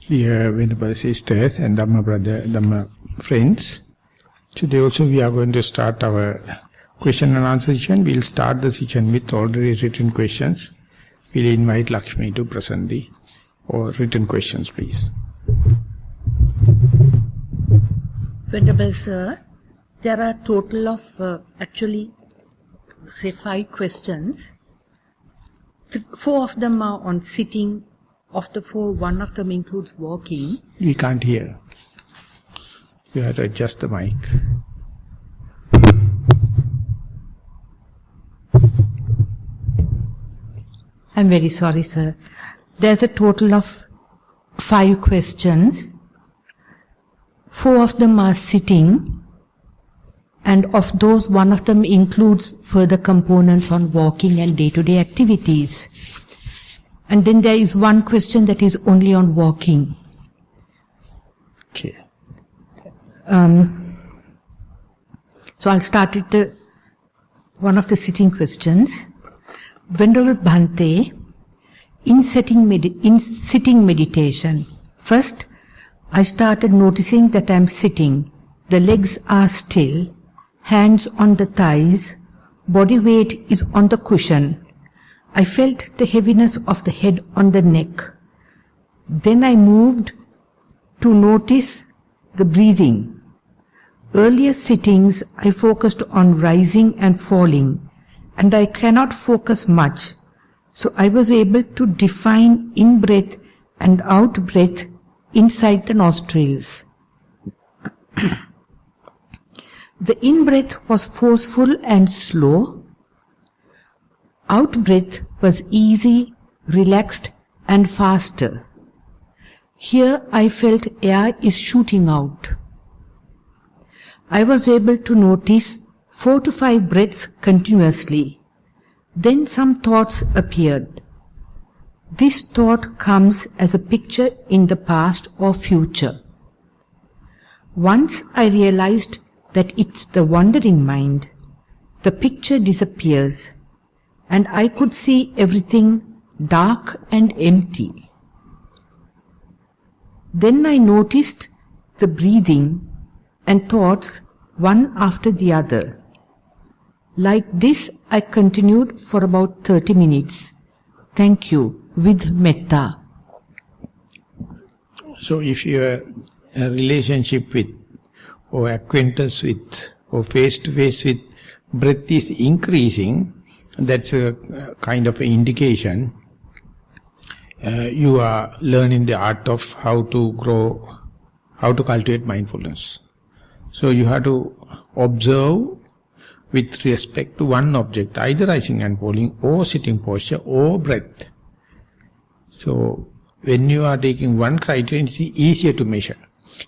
Dear Venerable Sisters and Dhamma Brother, Dhamma friends, today also we are going to start our question and answer session. We'll start the session with already written questions. We'll invite Lakshmi to present the written questions, please. Venerable Sir, there are a total of actually 5 questions. 4 of them are on sitting. Of the 4, 1 of them includes walking. We can't hear. You have to adjust the mic. I'm very sorry, sir. There's a total of 5 questions. 4 of them are sitting, and of those, 1 of them includes further components on walking and day-to-day activities. And then there is 1 question that is only on walking. Okay. So I'll start with one of the sitting questions. Venerable Bhante, in sitting meditation, first I started noticing that I'm sitting. The legs are still, hands on the thighs, body weight is on the cushion. I felt the heaviness of the head on the neck. Then I moved to notice the breathing. Earlier sittings I focused on rising and falling, and I cannot focus much, so I was able to define in-breath and out-breath inside the nostrils. The in-breath was forceful and slow. Out-breath was easy, relaxed and faster. Here I felt air is shooting out. I was able to notice 4 to 5 breaths continuously. Then some thoughts appeared. This thought comes as a picture in the past or future. Once I realized that it's the wandering mind, the picture disappears, and I could see everything dark and empty. Then I noticed the breathing and thoughts one after the other. Like this I continued for about 30 minutes. Thank you, with metta. So if your relationship with, or acquaintance with, or face-to-face with breath is increasing, that's a kind of an indication you are learning the art of how to grow, how to cultivate mindfulness. So you have to observe with respect to one object, either rising and falling, or sitting posture, or breath. So when you are taking one criterion, it's easier to measure.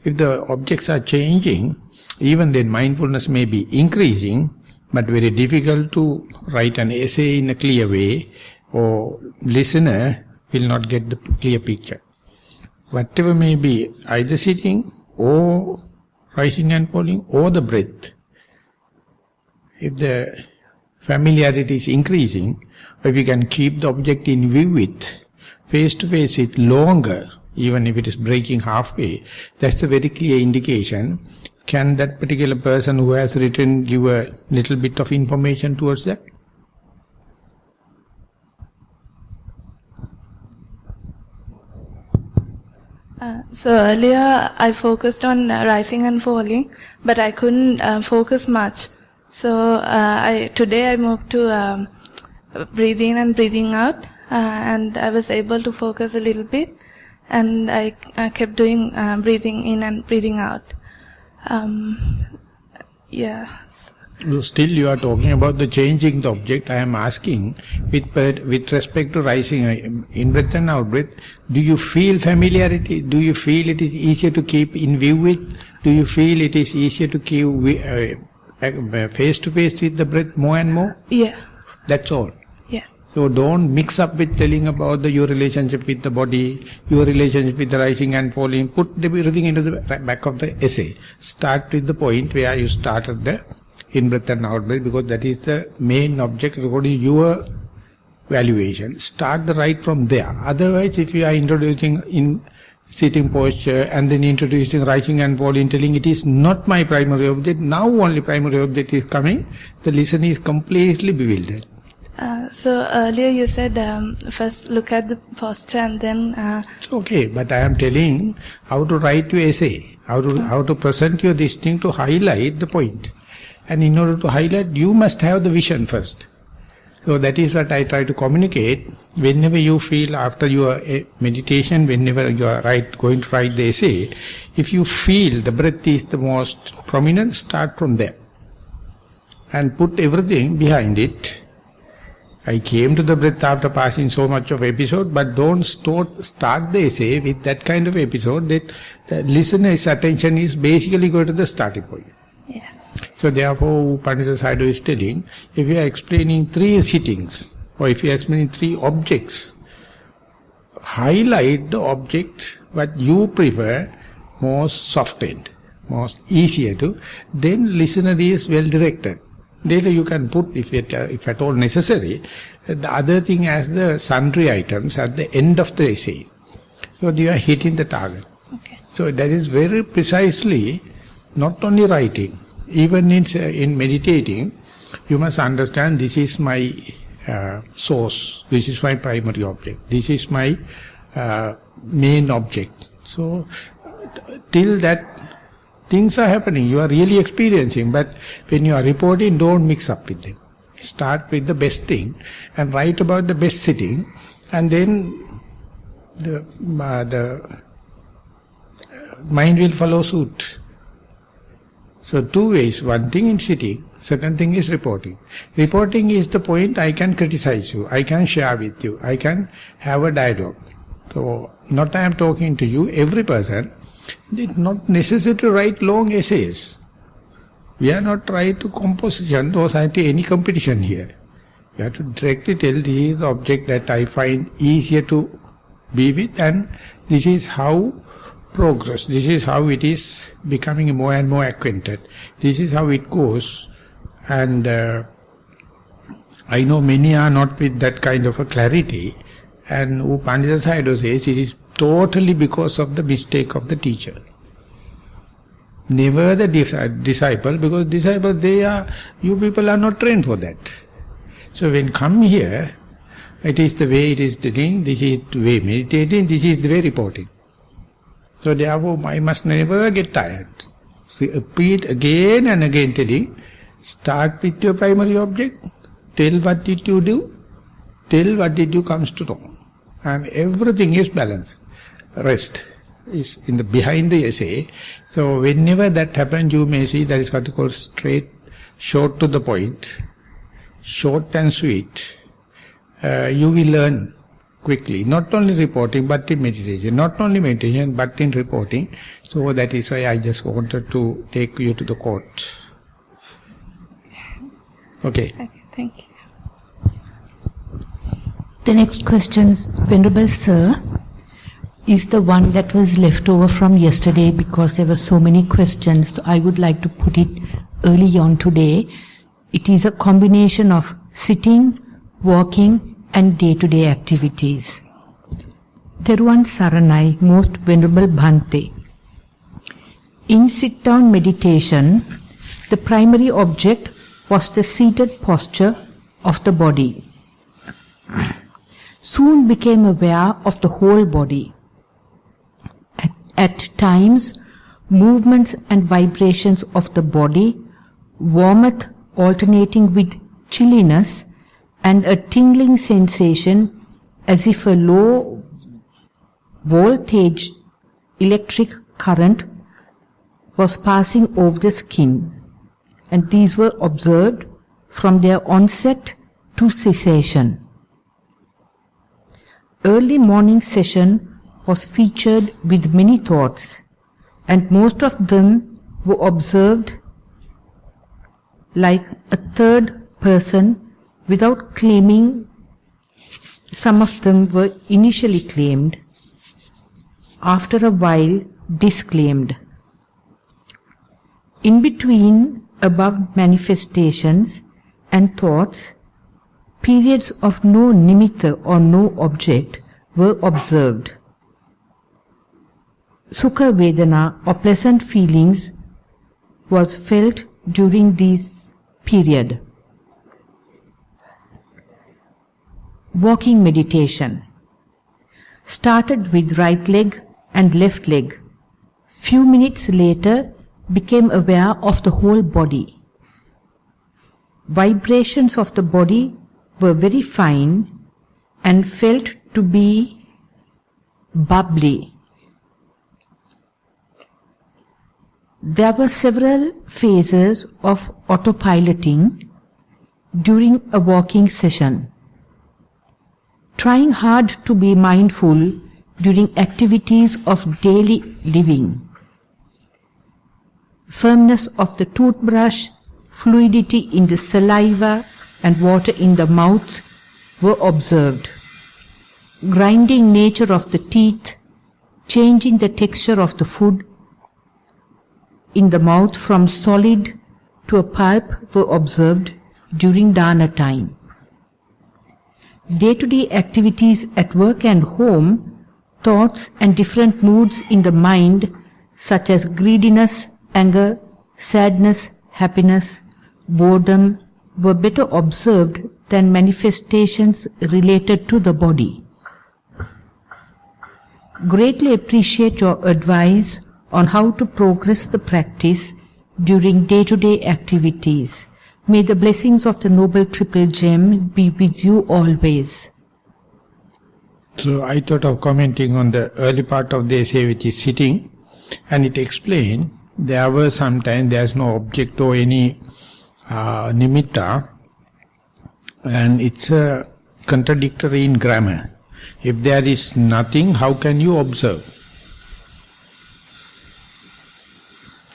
If the objects are changing, even then mindfulness may be increasing, but very difficult to write an essay in a clear way, or listener will not get the clear picture. Whatever may be, either sitting, or rising and falling, or the breath, if the familiarity is increasing, or if you can keep the object in view with, face to face it longer, even if it is breaking halfway, that's a very clear indication. Can that particular person who has written give a little bit of information towards that? So earlier I focused on rising and falling, but I couldn't focus much. So today I moved to breathing in and breathing out, and I was able to focus a little bit, and I kept doing breathing in and breathing out. Still you are talking about the changing the object. I am asking with respect to rising in breath and out breath, do you feel familiarity? Do you feel it is easier to keep in view with? Do you feel it is easier to keep face to face with the breath more and more? Yeah. That's all. Yeah. So don't mix up with telling about your relationship with the body, your relationship with the rising and falling. Put everything into the back of the essay. Start with the point where you started the in-breath and out-breath, because that is the main object according to your valuation. Start the right from there. Otherwise, if you are introducing in sitting posture, and then introducing rising and falling, telling it is not my primary object, now only primary object is coming, the listener is completely bewildered. So earlier you said first look at the posture and then... It's okay, but I am telling how to write your essay, how to present your this thing to highlight the point. And in order to highlight, you must have the vision first. So that is what I try to communicate. Whenever you feel after your meditation, whenever you are going to write the essay, if you feel the breath is the most prominent, start from there. And put everything behind it. I came to the breath after passing so much of episode, but don't start the essay with that kind of episode that the listener's attention is basically going to the starting point. Yeah. So therefore, Pandita Sayadaw is telling, if you are explaining 3 sittings, or if you are explaining 3 objects, highlight the object what you prefer, most softened, most easier to, then listener is well directed. Later you can put, if at all necessary, the other thing as the sundry items at the end of the essay. So you are hitting the target. Okay. So that is very precisely, not only writing, even in meditating, you must understand this is my source, this is my primary object, this is my main object. So till that things are happening, you are really experiencing, but when you are reporting, don't mix up with them. Start with the best thing and write about the best sitting, and then the mind will follow suit. So 2 ways, one thing in sitting, second thing is reporting. Reporting is the point I can criticize you, I can share with you, I can have a dialogue. So not I am talking to you, every person. It's not necessary to write long essays. We are not trying to composition or any competition here. You have to directly tell this is the object that I find easier to be with, and this is how progress, this is how it is becoming more and more acquainted. This is how it goes. And I know many are not with that kind of a clarity, and Pandita Sayadaw says it is totally because of the mistake of the teacher. Never the disciple, because disciple, you people are not trained for that. So when come here, it is the way it is doing, this is the way meditating, this is the way reporting. So therefore I must never get tired. Repeat again and again telling, start with your primary object, tell what did you do, tell what did you comes to know. And everything is balanced. Rest is behind the essay. So whenever that happens, you may see that is what you call straight, short to the point, short and sweet. You will learn quickly, not only reporting but in meditation, not only meditation but in reporting. So that is why I just wanted to take you to the court. Okay. Okay, thank you. The next question, Venerable Sir, is the one that was left over from yesterday because there were so many questions. So I would like to put it early on today. It is a combination of sitting, walking and day-to-day activities. Theruvan Saranai, Most Venerable Bhante. In sit-down meditation, the primary object was the seated posture of the body. Soon became aware of the whole body. At times, movements and vibrations of the body, warmth alternating with chilliness, and a tingling sensation as if a low voltage electric current was passing over the skin, and these were observed from their onset to cessation. Early morning session was featured with many thoughts, and most of them were observed like a third person without claiming. Some of them were initially claimed, after a while disclaimed. In between above manifestations and thoughts, periods of no nimitta or no object were observed. Sukha Vedana or pleasant feelings was felt during this period. Walking meditation. Started with right leg and left leg. Few minutes later became aware of the whole body. Vibrations of the body were very fine and felt to be bubbly. There were several phases of autopiloting during a walking session. Trying hard to be mindful during activities of daily living. Firmness of the toothbrush, fluidity in the saliva and water in the mouth were observed. Grinding nature of the teeth, changing the texture of the food in the mouth from solid to a pulp were observed during dana time. Day-to-day activities at work and home, thoughts and different moods in the mind such as greediness, anger, sadness, happiness, boredom were better observed than manifestations related to the body. Greatly appreciate your advice on how to progress the practice during day-to-day activities. May the blessings of the Noble Triple Gem be with you always. So I thought of commenting on the early part of the essay, which is sitting, and it explained there were sometimes there is no object or any nimitta, and it's contradictory in grammar. If there is nothing, how can you observe?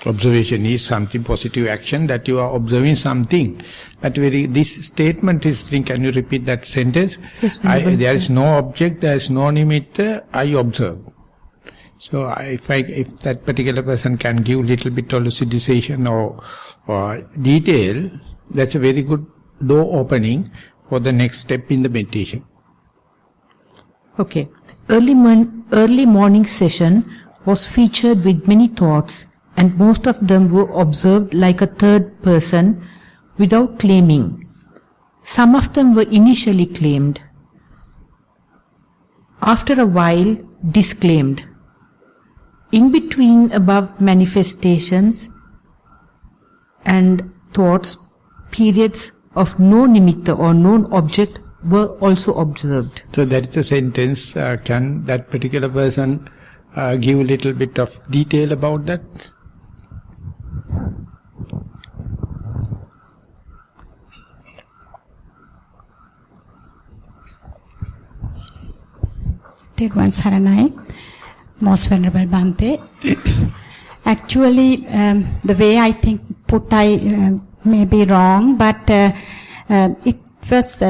Observation is something, positive action, that you are observing something. But this statement is, can you repeat that sentence? Yes, there is no object, there is no nimitta, I observe. So if that particular person can give little bit of elucidation or detail, that's a very good door opening for the next step in the meditation. Okay. Early morning session was featured with many thoughts, and most of them were observed like a third person without claiming. Some of them were initially claimed. After a while, disclaimed. In between above manifestations and thoughts, periods of no nimitta or known object were also observed. So that is a sentence. Can that particular person give a little bit of detail about that? Thero Saranai, Most Venerable Bhante. Actually, the way I think I may be wrong, but it was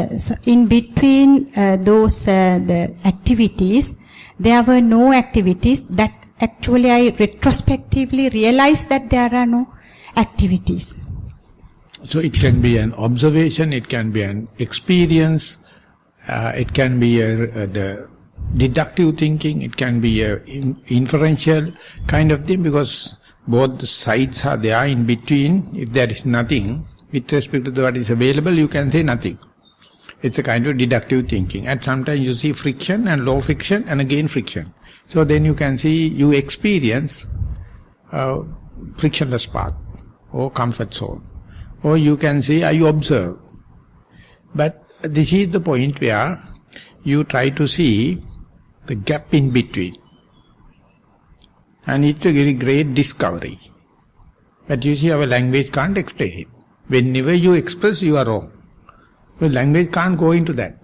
in between those the activities, there were no activities that actually I retrospectively realized that there are no activities. So it can be an observation, it can be an experience, it can be the deductive thinking, it can be a inferential kind of thing, because both the sides are there in between. If there is nothing, with respect to what is available, you can say nothing. It's a kind of deductive thinking. And sometimes you see friction and low friction and again friction. So then you can see, you experience frictionless path or comfort zone. Or you can say, you observe. But this is the point where you try to see the gap in between. And it's a very great discovery. But you see, our language can't explain it. Whenever you express, you are wrong. Your language can't go into that.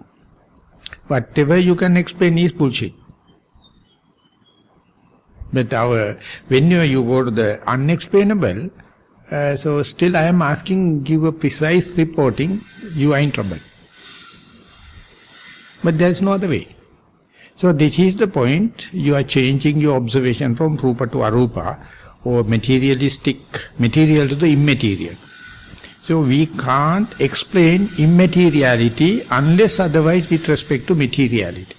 Whatever you can explain is bullshit. But whenever you go to the unexplainable, so still I am asking, give a precise reporting, you are in trouble. But there is no other way. So this is the point, you are changing your observation from rupa to arupa, or materialistic, material to the immaterial. So we can't explain immateriality unless otherwise with respect to materiality.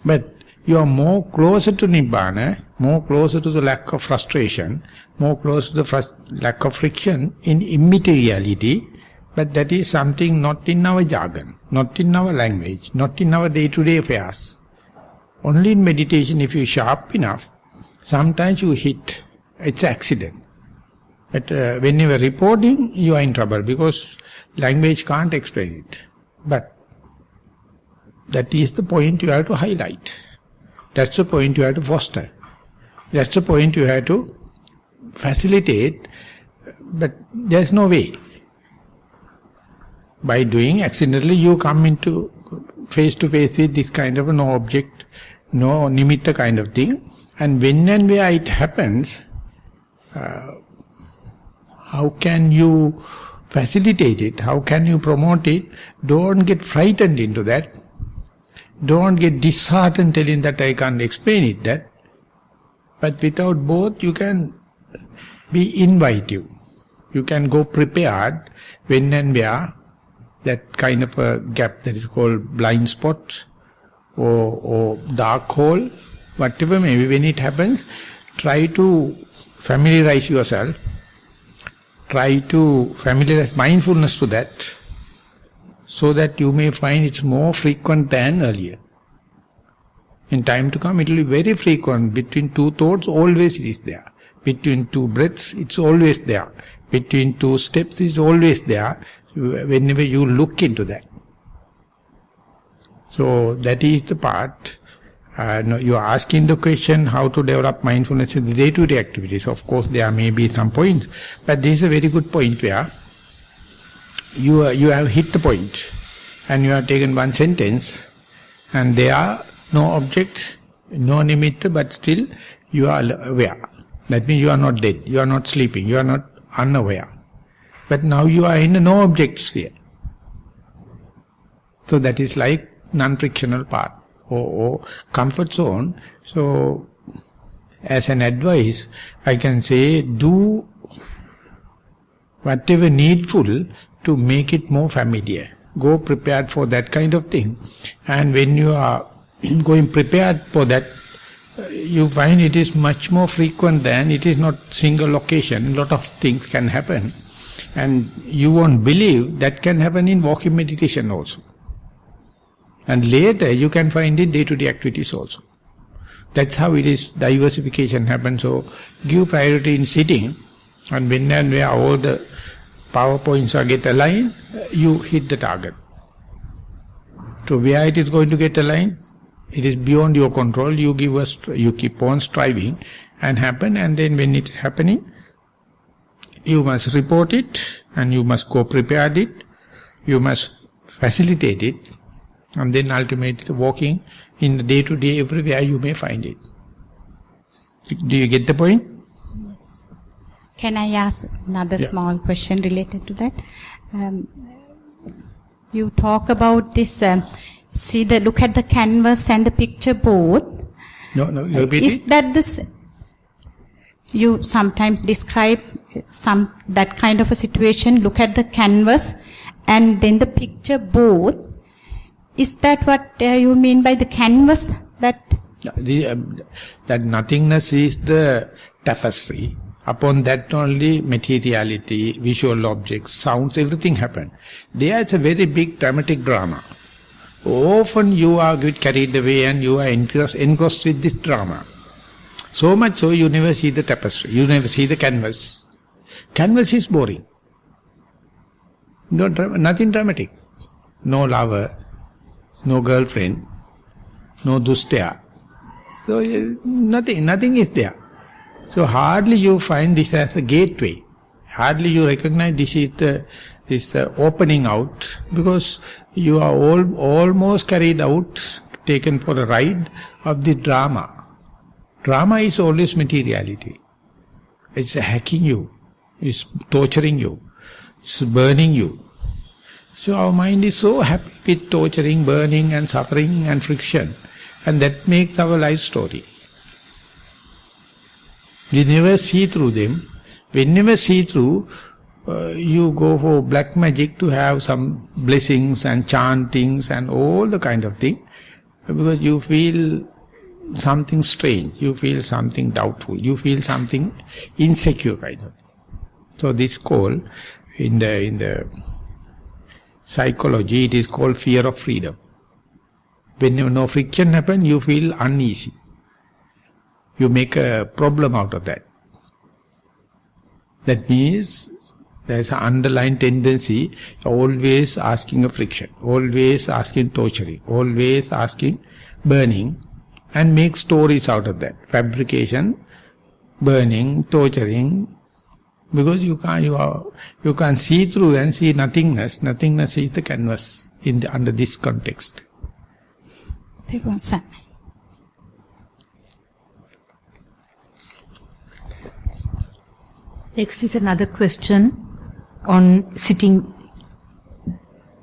But you are more closer to Nibbana, more closer to the lack of frustration, more closer to the lack of friction in immateriality, but that is something not in our jargon, not in our language, not in our day-to-day affairs. Only in meditation, if you are sharp enough, sometimes you hit, it's accident. But when you are reporting, you are in trouble because language can't explain it. But that is the point you have to highlight. That's the point you have to foster. That's the point you have to facilitate, but there's no way. By doing, accidentally you come into face to face with this kind of no object, no nimitta kind of thing. And when and where it happens, how can you facilitate it? How can you promote it? Don't get frightened into that. Don't get disheartened telling that I can't explain it that. But without both, you can be invitive. You can go prepared when and where that kind of a gap that is called blind spot or dark hole, whatever maybe, when it happens, try to familiarize yourself. Try to familiarize mindfulness to that, so that you may find it's more frequent than earlier. In time to come, it will be very frequent. Between two thoughts, always it is there. Between two breaths, it's always there. Between two steps, it's always there. Whenever you look into that. So that is the part. You are asking the question how to develop mindfulness in the day-to-day activities. Of course, there may be some points, but this is a very good point where you have hit the point, and you have taken one sentence, and there are no object, no nimitta, but still you are aware. That means you are not dead, you are not sleeping, you are not unaware. But now you are in a no object sphere. So that is like non-frictional part. Or comfort zone. So, as an advice, I can say, do whatever needful to make it more familiar. Go prepared for that kind of thing. And when you are going prepared for that, you find it is much more frequent than, it is not single location. A lot of things can happen. And you won't believe that can happen in walking meditation also. And later you can find in day-to-day activities also. That's how it is, diversification happens. So give priority in sitting, and when and where all the power points are get aligned, you hit the target. So where it is going to get aligned, it is beyond your control. You keep on striving and happen, and then when it is happening, you must report it, and you must go prepared it, you must facilitate it. And then ultimately walking in the day-to-day everywhere you may find it. Do you get the point? Yes. Can I ask another small question related to that? You talk about this, look at the canvas and the picture both. No, repeat it. Is that this, you sometimes describe that kind of a situation, look at the canvas and then the picture both. Is that what you mean by the canvas? That nothingness is the tapestry. Upon that only materiality, visual objects, sounds, everything happen. There is a very big dramatic drama. Often you are carried away and you are engrossed with this drama. So much so you never see the tapestry, you never see the canvas. Canvas is boring. Nothing dramatic. No lover, no girlfriend, no dusththara. So nothing is there. So hardly you find this as a gateway. Hardly you recognize this is the opening out, because you are almost carried out, taken for a ride of the drama. Drama is always materiality. It's hacking you, it's torturing you, it's burning you. So our mind is so happy with torturing, burning and suffering and friction, and that makes our life story. We never see through them. Whenever see through, you go for black magic to have some blessings and chantings and all the kind of thing, because you feel something strange, you feel something doubtful, you feel something insecure kind of thing. So this called, in the psychology, it is called fear of freedom. When no friction happens, you feel uneasy. You make a problem out of that. That means there's an underlying tendency, always asking a friction, always asking torturing, always asking burning, and make stories out of that. Fabrication, burning, torturing, because you can't see through and see nothingness. Nothingness is the canvas under this context. Next is another question on sitting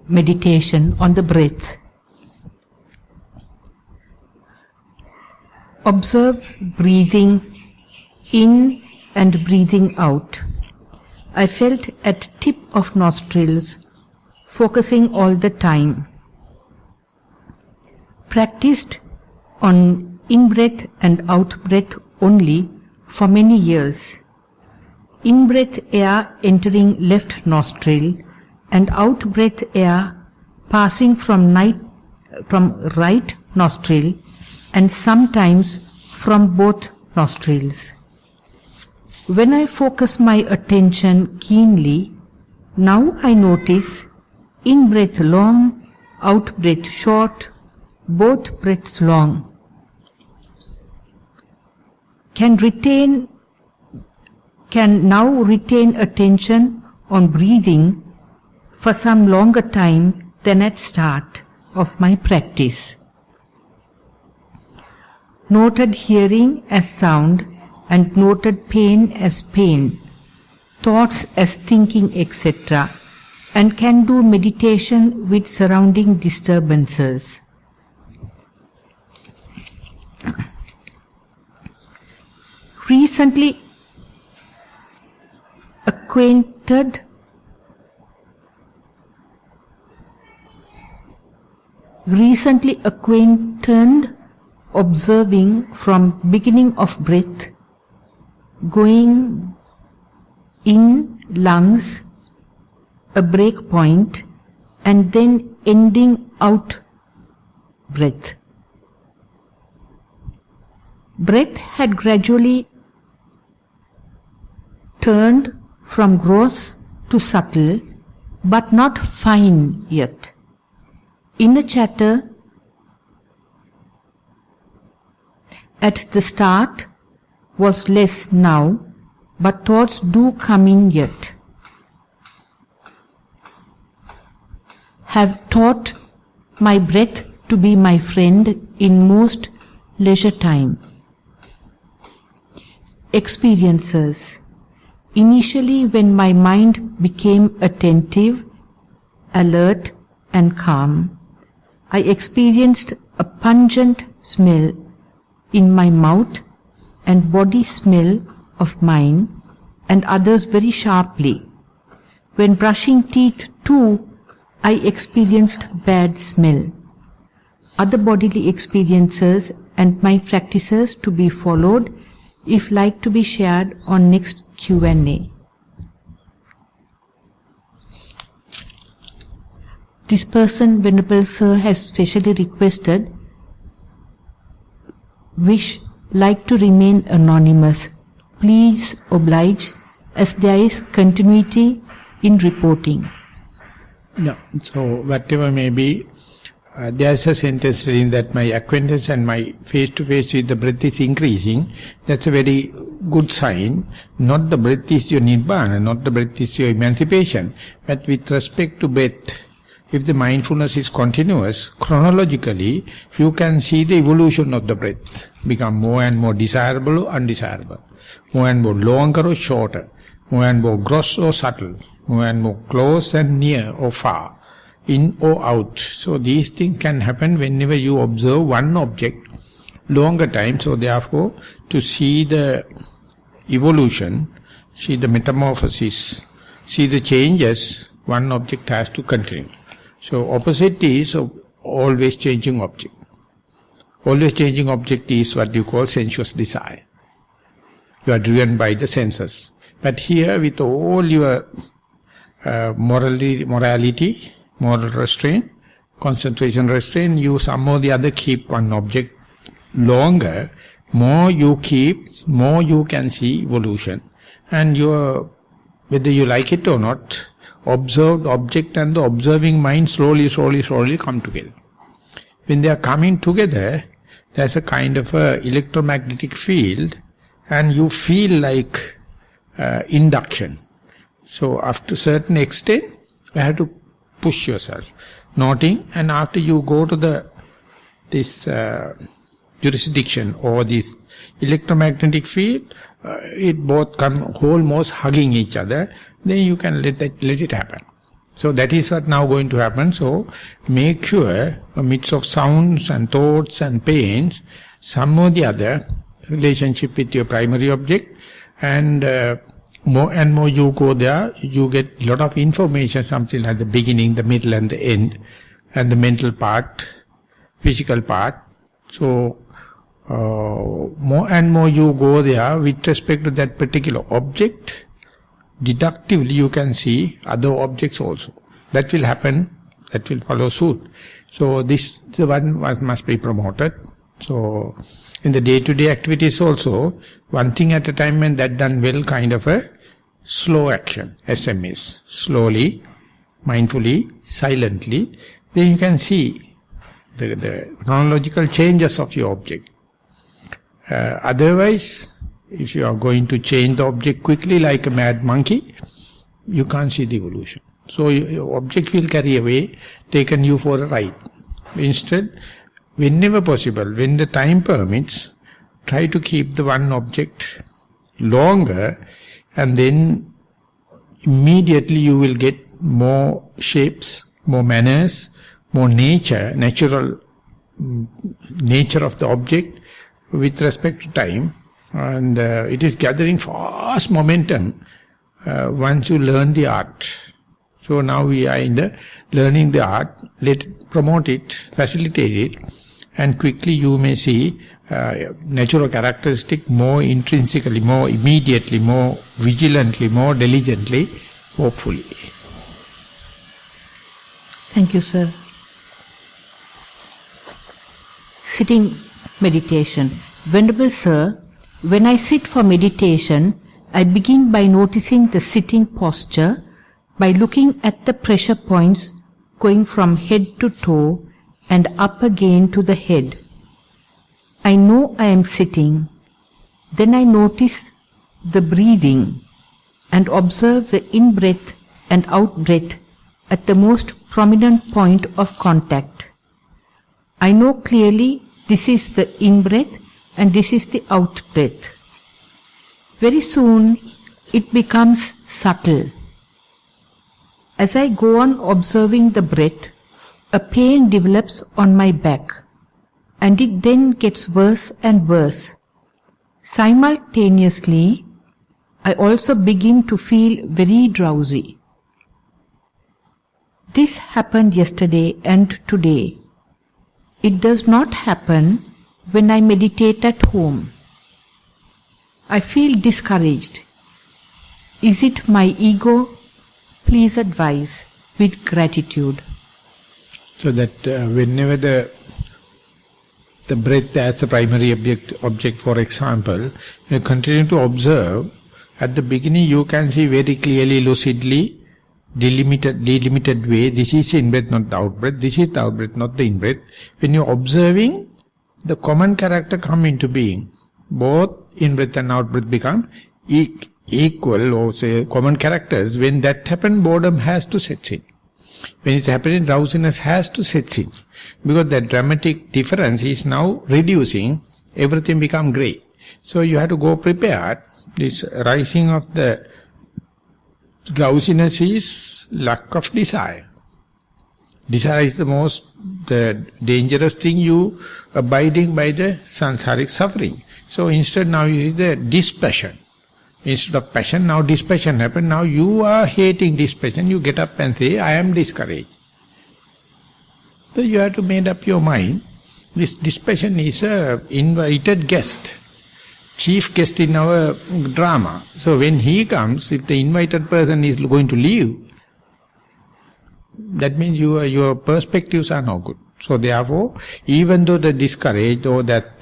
meditation, on the breath. Observe breathing in and breathing out. I felt at tip of nostrils, focusing all the time. Practiced on in-breath and out-breath only for many years. In-breath air entering left nostril and out-breath air passing from right nostril and sometimes from both nostrils. When I focus my attention keenly, now I notice in-breath long, out-breath short, both breaths long. Can now retain attention on breathing for some longer time than at start of my practice. Noted hearing as sound and noted pain as pain, thoughts as thinking, etc., and can do meditation with surrounding disturbances. Recently acquainted observing from beginning of breath, going in lungs, a break point, and then ending out breath. Breath had gradually turned from gross to subtle, but not fine yet. Inner chatter at the start was less now, but thoughts do come in yet. Have taught my breath to be my friend in most leisure time. Experiences. Initially, when my mind became attentive, alert and calm, I experienced a pungent smell in my mouth and body smell of mine and others very sharply. When brushing teeth too, I experienced bad smell. Other bodily experiences and my practices to be followed, if like to be shared on next Q&A. This person, Venerable Sir, has specially requested, wish like to remain anonymous. Please oblige, as there is continuity in reporting. No, so whatever may be, there's a sentence in that my acquaintance and my face-to-face with the breath is increasing. That's a very good sign. Not the breath is your nibbana, not the breath is your emancipation, but with respect to breath, if the mindfulness is continuous, chronologically, you can see the evolution of the breath, become more and more desirable or undesirable, more and more longer or shorter, more and more gross or subtle, more and more close and near or far, in or out. So these things can happen whenever you observe one object longer time. So therefore, to see the evolution, see the metamorphosis, see the changes, one object has to continue. So opposite is always changing object. always changing object is what you call sensuous desire. You are driven by the senses. But here, with all your morality, moral restraint, concentration restraint, you somehow or the other keep one object longer. More you keep, more you can see evolution. And whether you like it or not, observed object and the observing mind slowly come together. When they are coming together, there's a kind of a electromagnetic field, and you feel like induction. So after certain extent, you have to push yourself, noting, and after you go to this jurisdiction or this electromagnetic field, it both come almost hugging each other, then you can let it happen. So that is what now going to happen. So make sure, amidst of sounds and thoughts and pains, some or the other relationship with your primary object, and more and more you go there, you get a lot of information, something like the beginning, the middle and the end, and the mental part, physical part. So more and more you go there with respect to that particular object, deductively you can see other objects also. That will happen, that will follow suit. So this the one must be promoted. So in the day-to-day activities also, one thing at a time, and that done well, kind of a slow action, SMS, slowly, mindfully, silently, then you can see the chronological changes of your object. Otherwise, if you are going to change the object quickly like a mad monkey, you can't see the evolution. So your object will carry away, taken you for a ride. Instead, whenever possible, when the time permits, try to keep the one object longer, and then immediately you will get more shapes, more manners, more natural nature of the object with respect to time, and it is gathering fast momentum once you learn the art. So now we are in the learning the art, promote it, facilitate it, and quickly you may see natural characteristic more intrinsically, more immediately, more vigilantly, more diligently, hopefully. Thank you, sir. Sitting meditation. Venerable sir, when I sit for meditation, I begin by noticing the sitting posture, by looking at the pressure points going from head to toe and up again to the head. I know I am sitting. Then I notice the breathing and observe the in-breath and out-breath at the most prominent point of contact. I know clearly this is the in-breath and this is the out-breath. Very soon it becomes subtle. As I go on observing the breath, a pain develops on my back, and it then gets worse and worse. Simultaneously, I also begin to feel very drowsy. This happened yesterday and today. It does not happen when I meditate at home. I feel discouraged. Is it my ego? Please advise, with gratitude. So that whenever the breath as the primary object, for example, you continue to observe, at the beginning you can see very clearly, lucidly, delimited way, this is in-breath, not the out-breath, this is the out-breath, not the in-breath. When you are observing, the common character come into being. Both in-breath and out-breath become equal, or say common characters. When that happens, boredom has to set in. When it's happening, drowsiness has to set in. Because that dramatic difference is now reducing, everything become grey. So you have to go prepared. This rising of the drowsiness is lack of desire. Desire is the dangerous thing, you abiding by the samsaric suffering. So instead now you see the dispassion. Instead of passion, now dispassion happen. Now you are hating dispassion. You get up and say, I am discouraged. So you have to make up your mind. This dispassion is a invited guest, chief guest in our drama. So when he comes, if the invited person is going to leave, that means your perspectives are no good. So therefore, even though the discourage or that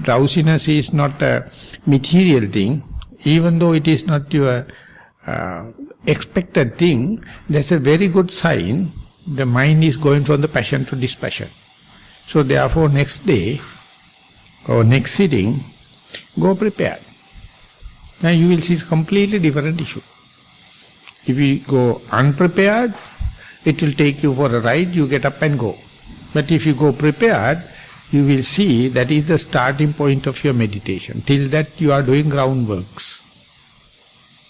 drowsiness is not a material thing, even though it is not your expected thing, that's a very good sign. The mind is going from the passion to dispassion. So therefore, next day or next sitting, go prepared. Now you will see completely different issue. If you go unprepared, it will take you for a ride, you get up and go. But if you go prepared, you will see that is the starting point of your meditation. Till that you are doing groundworks.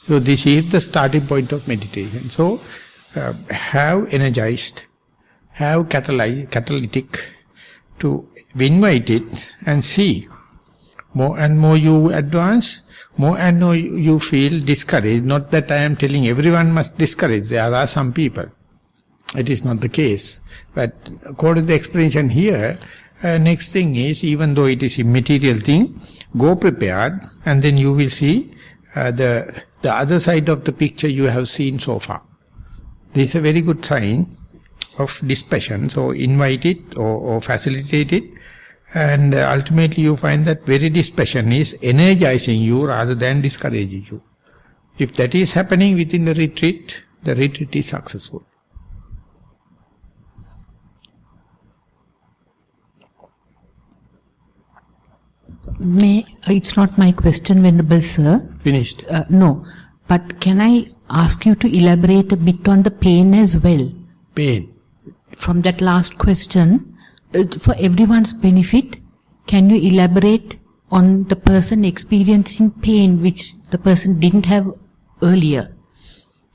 So this is the starting point of meditation. So have energized, have catalytic to invite it and see. More and more you advance, more and more you feel discouraged. Not that I am telling everyone must discourage. There are some people. It is not the case. But according to the explanation here, next thing is, even though it is a material thing, go prepared and then you will see the other side of the picture you have seen so far. This is a very good sign of dispassion. So invite it or facilitate it, and ultimately you find that very dispassion is energizing you rather than discouraging you. If that is happening within the retreat is successful. It's not my question, Venerable Sir. Finished? No. But can I ask you to elaborate a bit on the pain as well? Pain. From that last question, for everyone's benefit, can you elaborate on the person experiencing pain which the person didn't have earlier?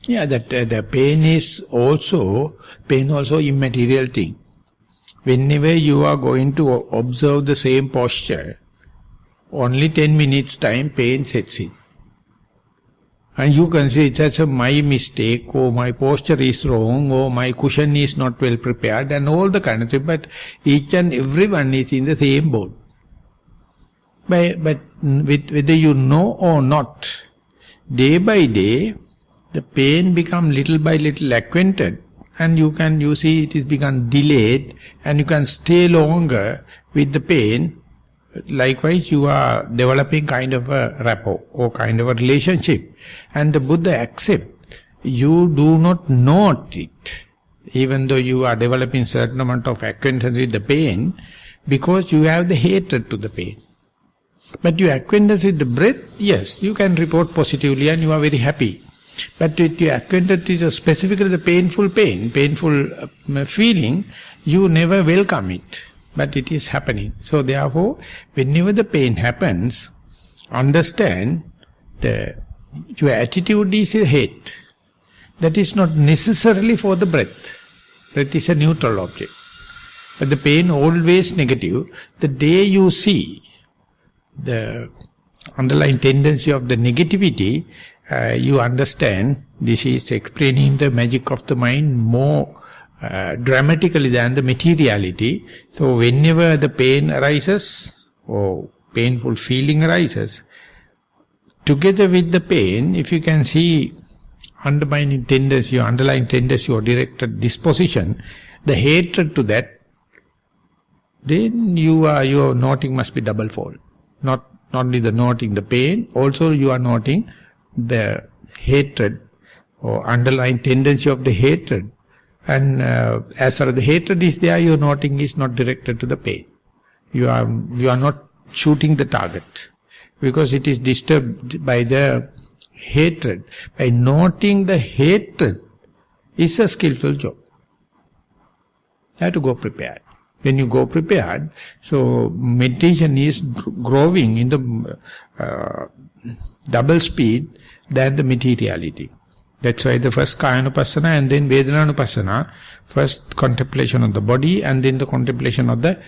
Yeah, that the pain is also immaterial thing. Whenever you are going to observe the same posture, only 10 minutes time pain sets in. And you can say it's just my mistake, or my posture is wrong, or my cushion is not well prepared, and all the kind of thing. But each and everyone is in the same boat. But whether you know or not, day by day, the pain becomes little by little acquainted, and you see it is become delayed, and you can stay longer with the pain. Likewise, you are developing kind of a rapport or kind of a relationship. And the Buddha accepts. You do not note it, even though you are developing certain amount of acquaintance with the pain, because you have the hatred to the pain. But you acquaintance with the breath, yes, you can report positively and you are very happy. But with your acquaintance with specifically the painful feeling, you never welcome it. But it is happening. So therefore, whenever the pain happens, understand your attitude is a hate. That is not necessarily for the breath. Breath is a neutral object. But the pain always negative. The day you see the underlying tendency of the negativity, you understand this is explaining the magic of the mind more dramatically than the materiality. So whenever the pain arises or painful feeling arises, together with the pain, if you can see underlying tendency or directed disposition, the hatred to that, then your noting must be double-fold. Not only the noting the pain, also you are noting the hatred or underlying tendency of the hatred. And as far as the hatred is there, your noting is not directed to the pain. You are not shooting the target, because it is disturbed by the hatred. By noting the hatred is a skillful job. You have to go prepared. When you go prepared, so meditation is growing in the double speed than the materiality. That's why the first Kayanupassana and then Vedananupassana, first contemplation of the body and then the contemplation of the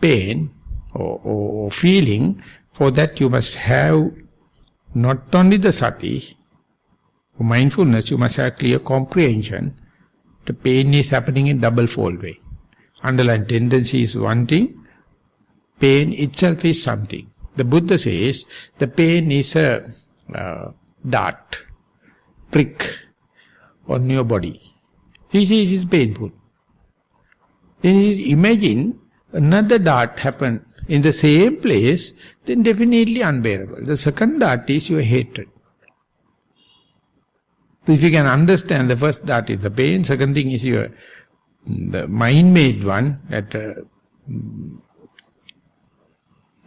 pain or feeling. For that you must have not only the sati, mindfulness, you must have clear comprehension. The pain is happening in double-fold way. Underlying tendency is one thing, pain itself is something. The Buddha says the pain is a dart, prick on your body. It is painful. Then imagine another dart happen in the same place, then definitely unbearable. The second dart is your hatred. If you can understand, the first dart is the pain, second thing is the mind-made one, that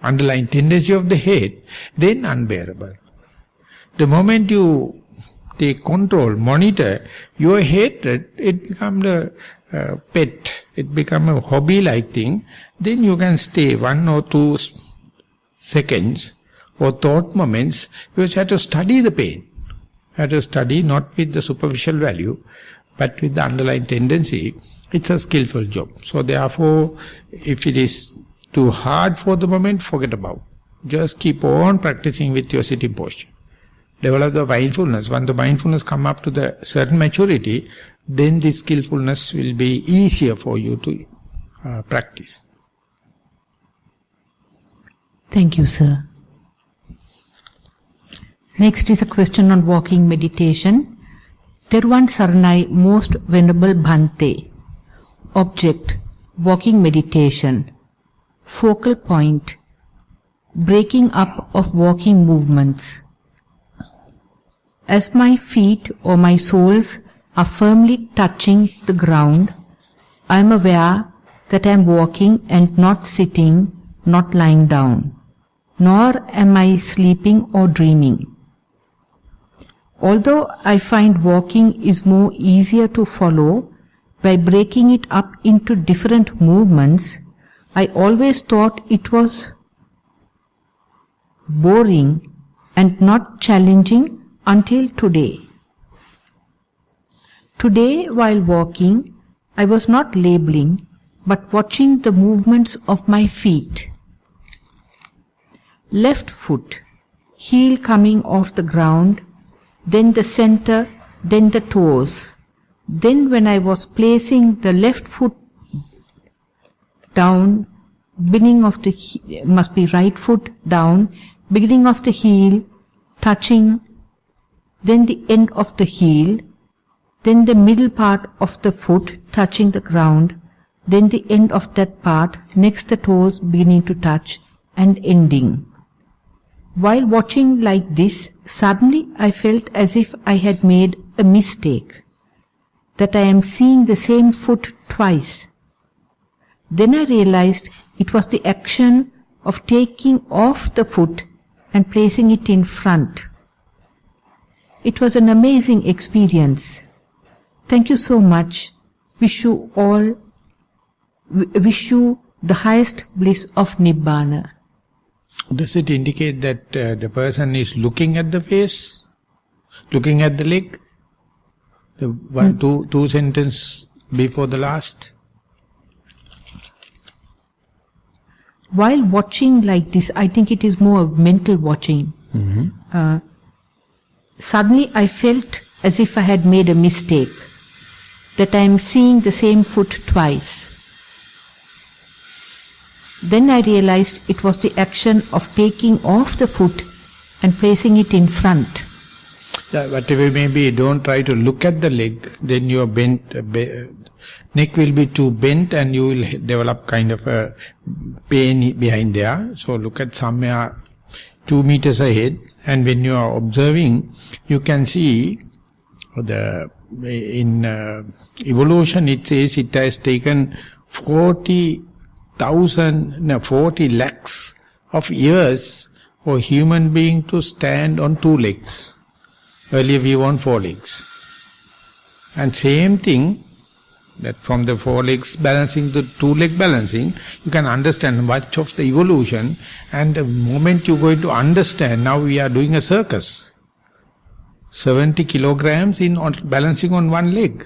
underlying tendency of the hate, then unbearable. The moment you take control, monitor your hatred, it becomes a pet, it becomes a hobby-like thing, then you can stay 1 or 2 seconds or thought moments, because you have to study the pain. You have to study not with the superficial value, but with the underlying tendency. It's a skillful job. So therefore, if it is too hard for the moment, forget about. Just keep on practicing with your sitting posture. Develop the mindfulness. When the mindfulness come up to the certain maturity, then this skillfulness will be easier for you to practice. Thank you, sir. Next is a question on walking meditation. Theruvan Saranai, Most Venerable Bhante. Object, walking meditation. Focal point, breaking up of walking movements. As my feet or my soles are firmly touching the ground, I am aware that I am walking and not sitting, not lying down. Nor am I sleeping or dreaming. Although I find walking is more easier to follow by breaking it up into different movements, I always thought it was boring and not challenging until today. Today, while walking, I was not labeling, but watching the movements of my feet. Left foot, heel coming off the ground, then the center, then the toes. Then when I was placing the left foot down, beginning of the must be right foot down, beginning of the heel, touching, then the end of the heel, then the middle part of the foot touching the ground, then the end of that part, next the toes beginning to touch and ending. While watching like this, suddenly I felt as if I had made a mistake, that I am seeing the same foot twice. Then I realized it was the action of taking off the foot and placing it in front. It was an amazing experience. Thank you so much. Wish you the highest bliss of Nibbana. Does it indicate that the person is looking at the face, looking at the leg? The two sentence before the last. While watching like this, I think it is more mental watching. Suddenly I felt as if I had made a mistake, that I am seeing the same foot twice. Then I realized it was the action of taking off the foot and placing it in front. Yeah, whatever it may be, don't try to look at the leg, then your neck will be too bent and you will develop kind of a pain behind there. So look at somewhere 2 meters ahead, and when you are observing, you can see in evolution it says it has taken 40 lakhs of years for human being to stand on 2 legs. Earlier we were on 4 legs. And same thing, that from the 4 legs balancing to 2 leg balancing, you can understand much of the evolution, and the moment you're going to understand, now we are doing a circus. 70 kilograms in balancing on 1 leg.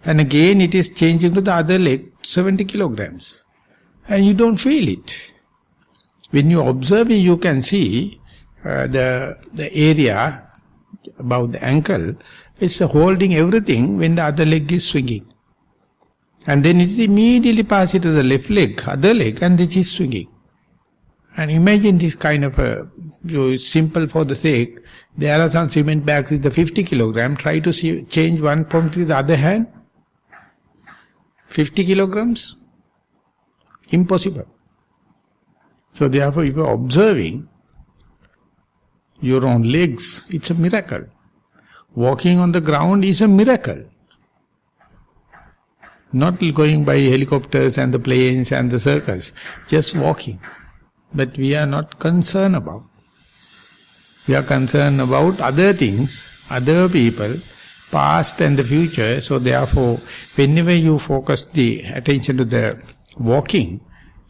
And again it is changing to the other leg, 70 kilograms. And you don't feel it. When you observe it, you can see the area about the ankle is holding everything when the other leg is swinging. And then it is immediately passes to the left leg, other leg, and it is swinging. And imagine this kind of simple for the sake. There are some cement bags with the 50 kilogram. Try to change one from to the other hand. 50 kilograms? Impossible. So therefore, if you are observing your own legs, it's a miracle. Walking on the ground is a miracle. Not going by helicopters and the planes and the circus, just walking. But we are not concerned about. We are concerned about other things, other people, past and the future. So therefore, whenever you focus the attention to the walking,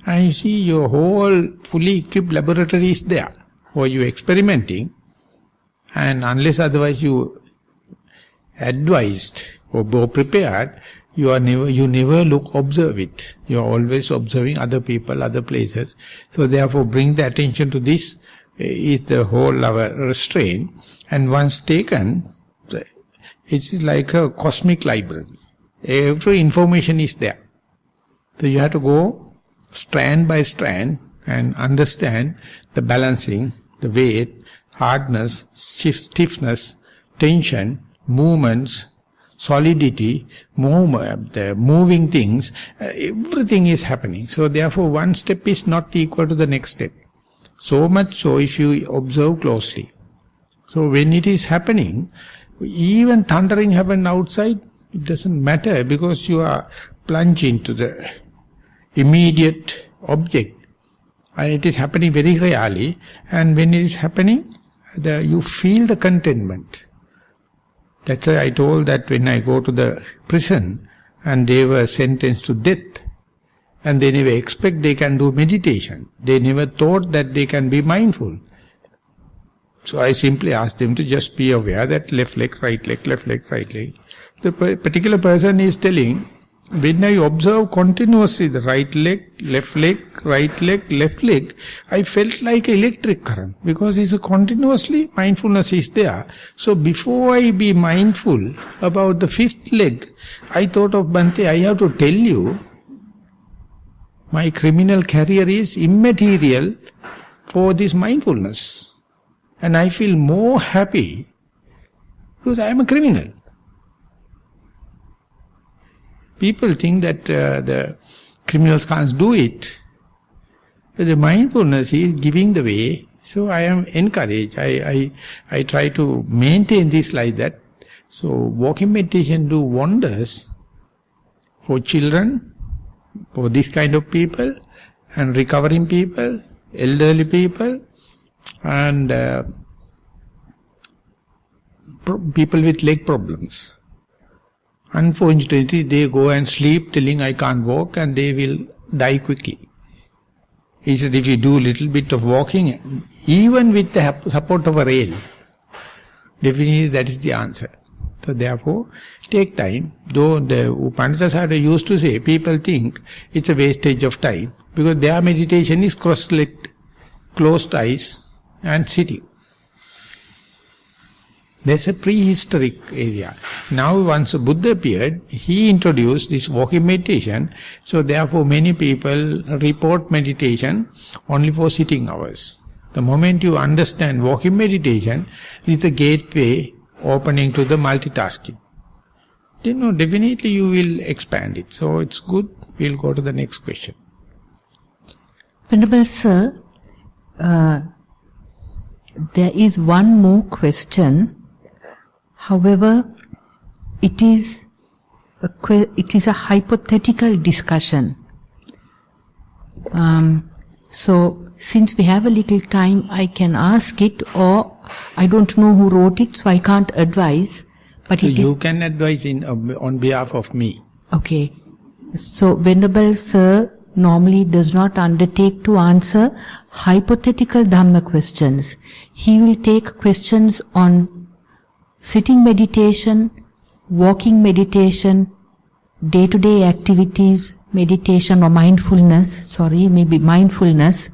and you see your whole fully equipped laboratory is there for you experimenting, and unless otherwise you advised or prepared, you never observe it. You are always observing other people, other places. So therefore, bring the attention to this is the whole our restraint. And once taken, it's like a cosmic library. Every information is there. So you have to go strand by strand and understand the balancing, the weight, hardness, stiffness, tension, movements, solidity, the moving things, everything is happening. So therefore one step is not equal to the next step. So much so if you observe closely. So when it is happening, even thundering happened outside, it doesn't matter because you are plunged into the immediate object. And it is happening very rarely, and when it is happening, you feel the contentment. That's why I told that when I go to the prison and they were sentenced to death, and they never expect they can do meditation. They never thought that they can be mindful. So I simply asked them to just be aware that left leg, right leg, left leg, right leg. The particular person is telling, when I observe continuously the right leg, left leg, left leg, I felt like electric current because it's a continuously mindfulness is there. So before I be mindful about the fifth leg, I thought of Bhante, I have to tell you, my criminal career is immaterial for this mindfulness. And I feel more happy because I am a criminal. People think that the criminals can't do it. But the mindfulness is giving the way. So I am encouraged. I try to maintain this like that. So walking meditation do wonders for children, for this kind of people, and recovering people, elderly people, and people with leg problems. Unfortunately, they go and sleep telling I can't walk and they will die quickly. He said if you do a little bit of walking, even with the support of a rail, definitely that is the answer. So therefore, take time. Though the Upanishads used to say, people think it's a wastage of time because their meditation is cross-legged, closed eyes and sitting. That's a prehistoric area. Now once Buddha appeared, he introduced this walking meditation. So therefore many people report meditation only for sitting hours. The moment you understand walking meditation is the gateway opening to the multitasking. Then definitely you will expand it. So it's good. We'll go to the next question. Venerable Sir, there is one more question. However, it is a hypothetical discussion. So, since we have a little time, I can ask it, or I don't know who wrote it, so I can't advise. But so you can advise on behalf of me. Okay. So, Venerable Sir normally does not undertake to answer hypothetical Dhamma questions. He will take questions on sitting meditation, walking meditation, day-to-day activities, meditation or mindfulness, mindfulness,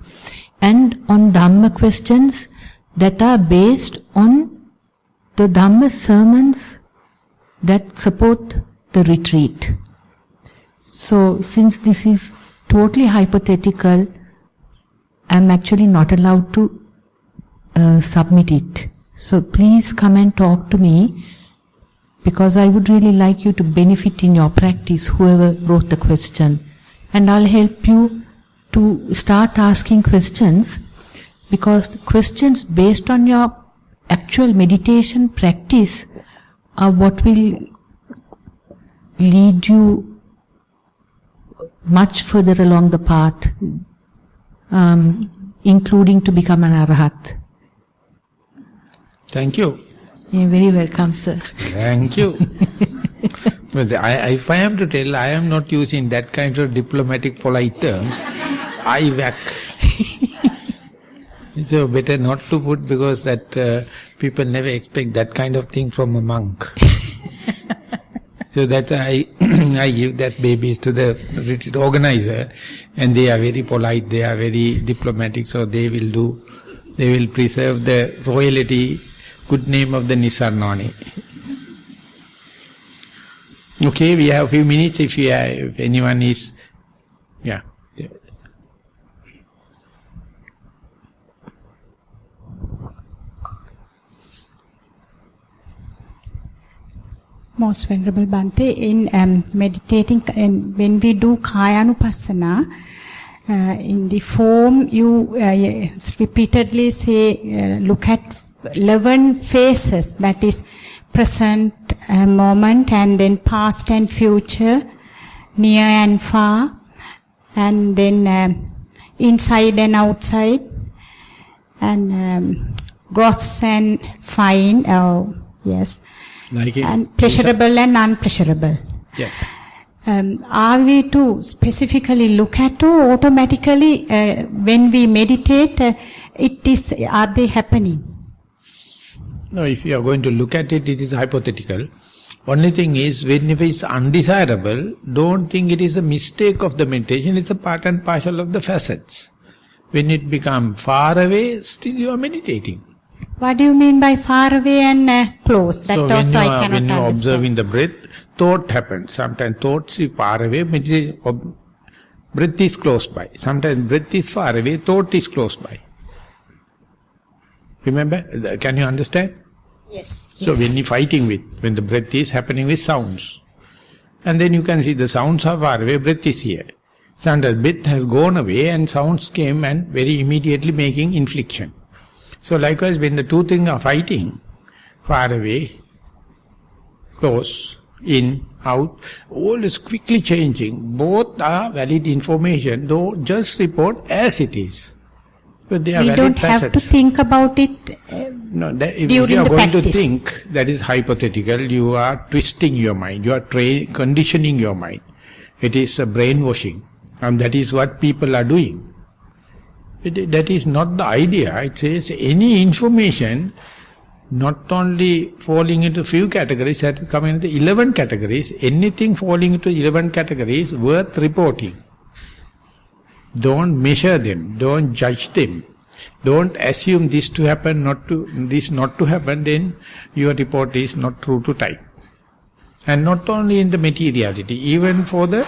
and on Dhamma questions that are based on the Dhamma sermons that support the retreat. So, since this is totally hypothetical, I'm actually not allowed to submit it. So please come and talk to me, because I would really like you to benefit in your practice, whoever wrote the question. And I'll help you to start asking questions, because the questions based on your actual meditation practice are what will lead you much further along the path, including to become an arahat. Thank you. You're very welcome, sir. Thank you. But if I am to tell, I am not using that kind of diplomatic, polite terms. I whack. So better not to put, because that people never expect that kind of thing from a monk. So that's why I give that babies to the retreat organizer, and they are very polite, they are very diplomatic, so they will preserve the royalty, good name of the Nissarana. Okay, we have a few minutes if anyone is, yeah. Most Venerable Bhante, in meditating, when we do Kayanupassana, in the form you repeatedly say, look at 11 phases, that is present moment, and then past and future, near and far, and then inside and outside, and gross and fine, yes. Like and pleasurable and unpleasurable. Yes. Are we to specifically look at, or automatically when we meditate, are they happening? No, if you are going to look at it, it is hypothetical. Only thing is, whenever it's undesirable, don't think it is a mistake of the meditation, it's a part and parcel of the facets. When it becomes far away, still you are meditating. What do you mean by far away and close? That so also I cannot understand. when you are observing the breath, thought happens. Sometimes thoughts are far away, breath is close by. Sometimes breath is far away, thought is close by. Remember? Can you understand? Yes. So when you're fighting when the breath is happening with sounds, and then you can see the sounds are far away, breath is here. Sometimes breath has gone away and sounds came and very immediately making infliction. So likewise, when the two things are fighting, far away, close, in, out, all is quickly changing. Both are valid information, though just report as it is. But they are we valid don't facets. Have to think about it No, if during you are the going practice. to think, that is hypothetical, you are twisting your mind, you are conditioning your mind. It is a brainwashing, and that is what people are doing. That is not the idea. It says any information, not only falling into few categories, that is coming into 11 categories, anything falling into 11 categories worth reporting. Don't measure them, don't judge them, don't assume this to happen, this not to happen, then your report is not true to type. And not only in the materiality, even for the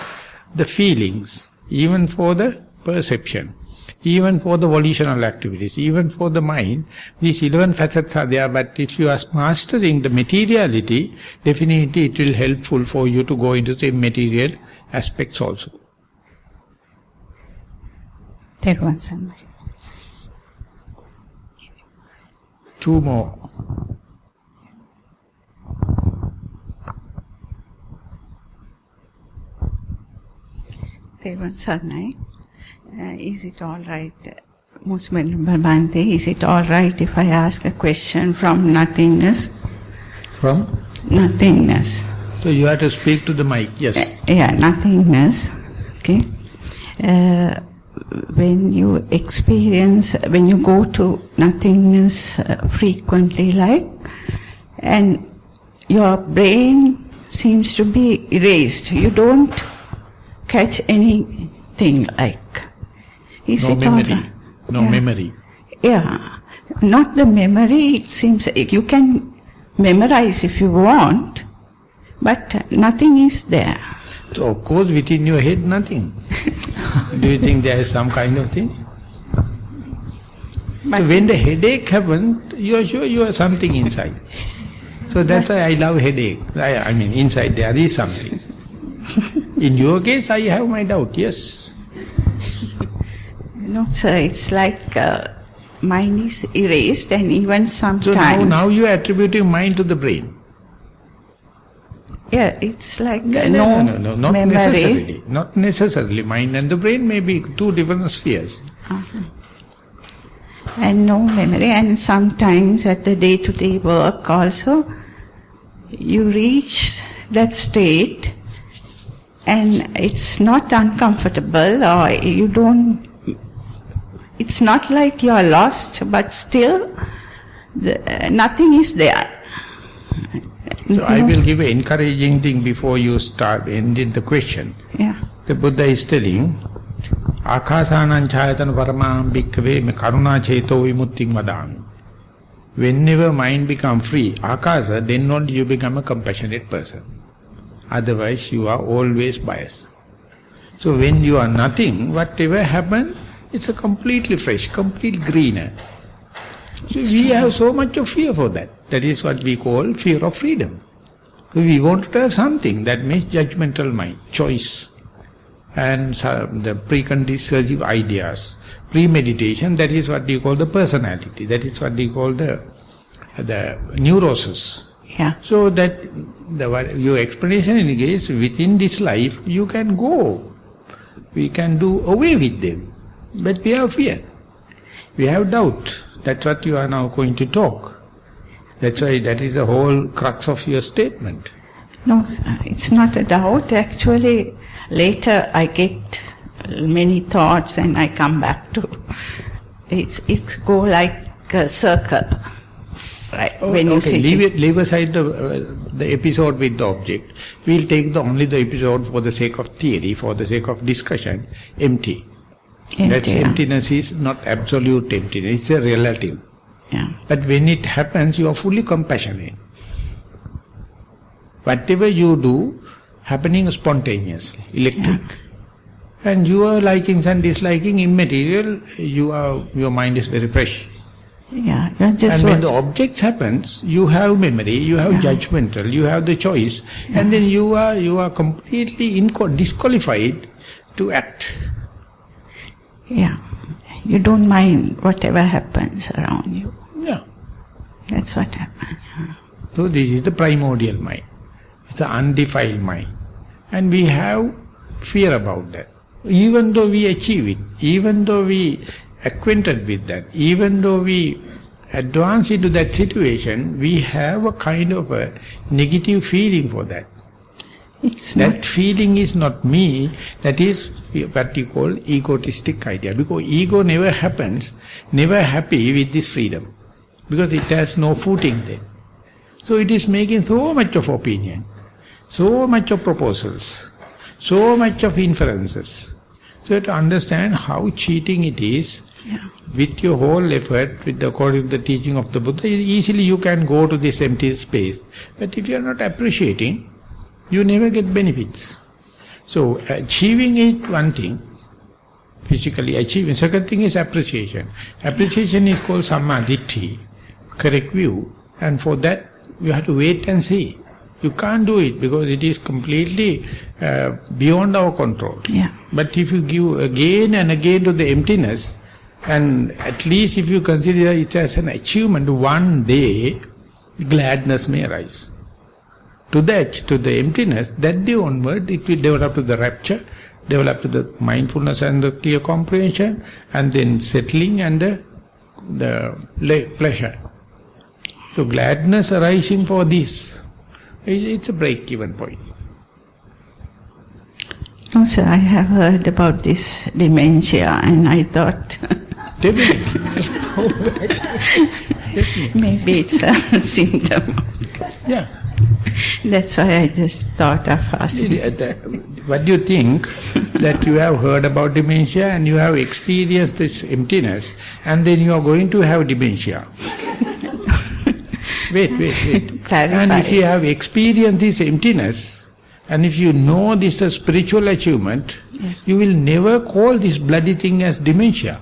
feelings, even for the perception, even for the volitional activities, even for the mind, these 11 facets are there, but if you are mastering the materiality, definitely it will helpful for you to go into the material aspects also. Thero. Two more. Thero Sarnai. Is it all right, Most Venerable Bhante, is it all right if I ask a question from nothingness? From? Nothingness. So you have to speak to the mic, yes. Yeah, nothingness. Okay. When you go to nothingness frequently, and your brain seems to be erased, you don't catch anything Is no it memory. all right? No memory. Yeah. Not the memory, it seems you can memorize if you want, but nothing is there. So of course within your head nothing. Do you think there is some kind of thing? So when the headache happens, you are sure you are something inside. So that's why I love headache. I mean, inside there is something. In your case, I have my doubt, yes. No, sir, it's like mind is erased, and even sometimes... So now you are attributing mind to the brain. Yeah, it's like No, not memory. necessarily. Not necessarily. Mind and the brain may be two different spheres. And no memory, and sometimes at the day-to-day work also, you reach that state and it's not uncomfortable, or you don't, it's not like you are lost, but still nothing is there. So I will give an encouraging thing before you start ending the question. Yeah. The Buddha is telling, Akasanan chayatana paramaham bhikkhave me karuna cheto vimutting vadami. Whenever mind becomes free, akasa, then only you become a compassionate person. Otherwise you are always biased. So when you are nothing, whatever happens, it's a completely fresh, complete greener. So we have so much of fear for that. That is what we call fear of freedom. So we want to have something that means judgmental mind, choice, and the preconceived ideas, premeditation. That is what we call the personality. That is what we call the neurosis. Yeah. So that your explanation indicates within this life you can go. We can do away with them. But we have fear. We have doubt. That's what you are now going to talk. That's why that is the whole crux of your statement. No, sir, it's not a doubt. Actually, later I get many thoughts and I come back to, it's go like a circle. Right, when you sit leave aside the episode with the object. We'll take only the episode for the sake of theory, for the sake of discussion, empty. That emptiness is not absolute emptiness, it's a relative. Yeah. But when it happens, you are fully compassionate. Whatever you do, happening spontaneously, electric. Yeah. And you are liking and disliking immaterial, your mind is very fresh. Yeah, just and when the objects happens, you have memory, you have judgmental, you have the choice, and then you are completely disqualified to act. Yeah, you don't mind whatever happens around you. Yeah. That's what happens. So this is the primordial mind. It's the undefiled mind. And we have fear about that. Even though we achieve it, even though we acquainted with that, even though we advance into that situation, we have a kind of a negative feeling for that. That feeling is not me, that is what you call egotistic idea. Because ego never happens, never happy with this freedom. Because it has no footing there. So it is making so much of opinion, so much of proposals, so much of inferences. So to understand how cheating it is, with your whole effort, according to the teaching of the Buddha, easily you can go to this empty space. But if you are not appreciating, you never get benefits. So achieving it, one thing, physically achieving. Second thing is appreciation. Appreciation is called samma ditthi, correct view. And for that, you have to wait and see. You can't do it because it is completely beyond our control. Yeah. But if you give again and again to the emptiness, and at least if you consider it as an achievement, one day gladness may arise. To the emptiness, that day onward, it will develop to the rapture, develop to the mindfulness and the clear comprehension, and then settling and the pleasure. So gladness arising for this, it's a break-even point. No, sir, I have heard about this dementia, and I thought maybe it's a symptom. Yeah. That's why I just thought of asking. What do you think that you have heard about dementia and you have experienced this emptiness, and then you are going to have dementia? Wait. Clarify. And if you have experienced this emptiness, and if you know this is a spiritual achievement, you will never call this bloody thing as dementia.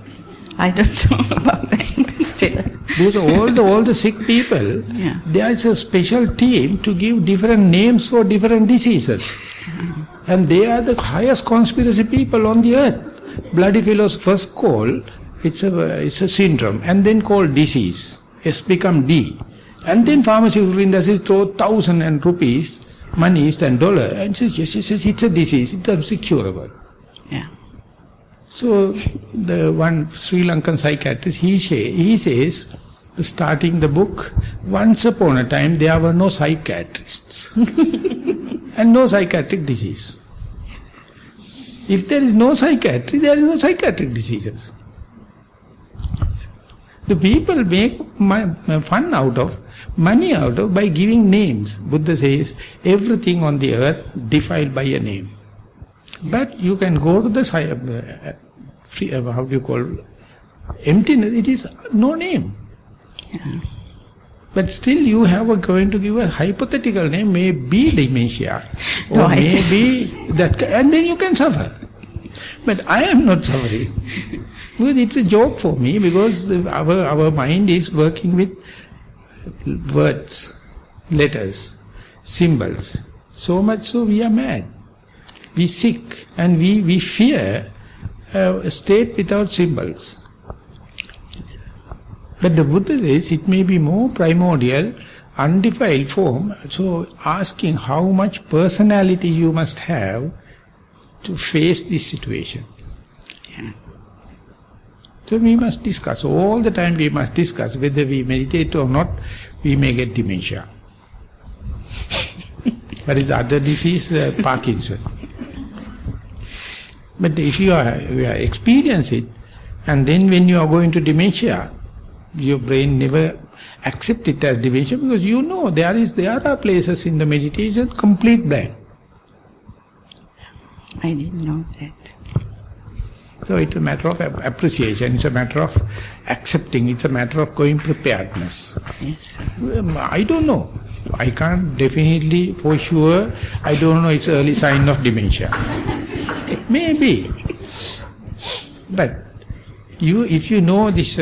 I don't know about that, but still. Because all the sick people, Yeah. there is a special team to give different names for different diseases. And they are the highest conspiracy people on the earth. Bloody fellows first call, it's a syndrome, and then call disease. S become D. And then pharmaceutical industry throw thousands and rupees, monies and dollar, and says, yes, it's a disease, it's curable. Yeah. So, the one Sri Lankan psychiatrist, he says, starting the book, once upon a time there were no psychiatrists and no psychiatric disease. If there is no psychiatry, there is no psychiatric diseases. The people make fun out of, money out of, by giving names. Buddha says, everything on the earth defiled by a name. But you can go to the emptiness, it is no name. Yeah. But still you have going to give a hypothetical name, maybe dementia, or No, maybe that, and then you can suffer. But I am not suffering. Because it's a joke for me, because our mind is working with words, letters, symbols. So much so we are mad. We sick, and we fear a state without symbols. But the Buddha says it may be more primordial, undefiled form, so asking how much personality you must have to face this situation. Yeah. So we must discuss, all the time we must discuss, whether we meditate or not, we may get dementia. But is the other disease, Parkinson. But if you experience it, and then when you are going to dementia, your brain never accepts it as dementia, because you know there are places in the meditation complete blank. I didn't know that. So it's a matter of appreciation, it's a matter of accepting, it's a matter of going preparedness. Yes. I don't know. I can't definitely, for sure, I don't know it's early sign of dementia. Maybe. But if you know this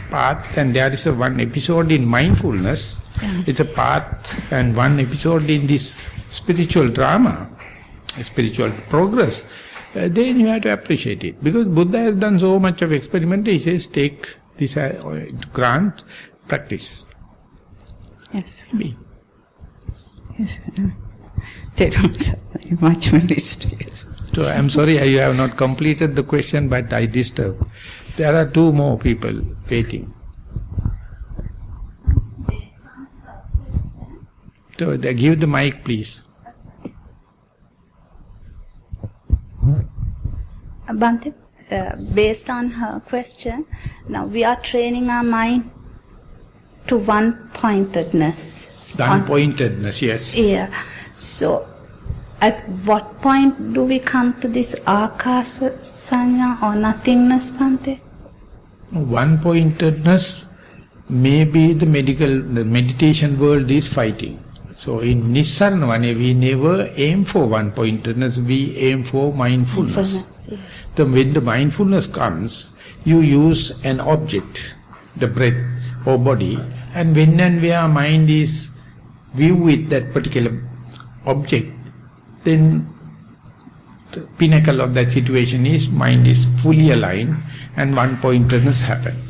path, and there is one episode in mindfulness, it's a path and one episode in this spiritual drama, spiritual progress, then you have to appreciate it. Because Buddha has done so much of experiment, he says, take this into grant, practice. Yes. Me. Yes. Thero is very much mysterious. So I am sorry you have not completed the question, but I disturbed. There are two more people waiting. So give the mic, please. Bhante, based on her question, now we are training our mind to one-pointedness. One-pointedness, yes. Yeah. So, at what point do we come to this akasa sanya or nothingness, Bhante? One-pointedness, maybe the meditation world is fighting. So in Nissarana, we never aim for one-pointedness, we aim for mindfulness. Yes. So when the mindfulness comes, you use an object, the breath or body, and when and where mind is view with that particular object, then the pinnacle of that situation is mind is fully aligned and one-pointedness happens.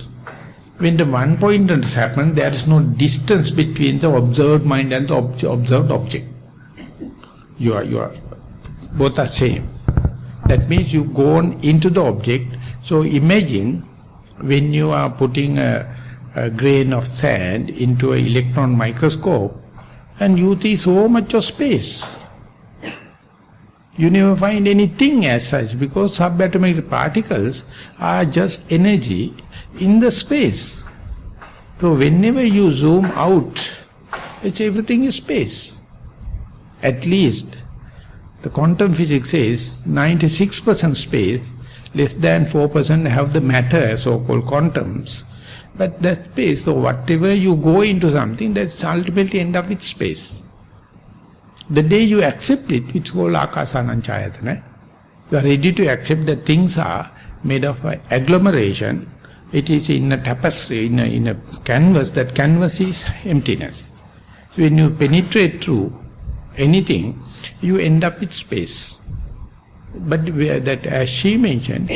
When the one-pointedness happens, there is no distance between the observed mind and the observed object. You are both are same. That means you go on into the object. So imagine when you are putting a grain of sand into an electron microscope and you see so much of space. You never find anything as such, because subatomic particles are just energy in the space. So whenever you zoom out, everything is space. At least the quantum physics says 96% space, less than 4% have the matter, so-called quantums. But that space, so whatever you go into something, that's ultimately end up with space. The day you accept it, it's called akasananchayatana. You are ready to accept that things are made of agglomeration, It is in a tapestry, in a canvas. That canvas is emptiness. So when you penetrate through anything, you end up with space. But that, as she mentioned,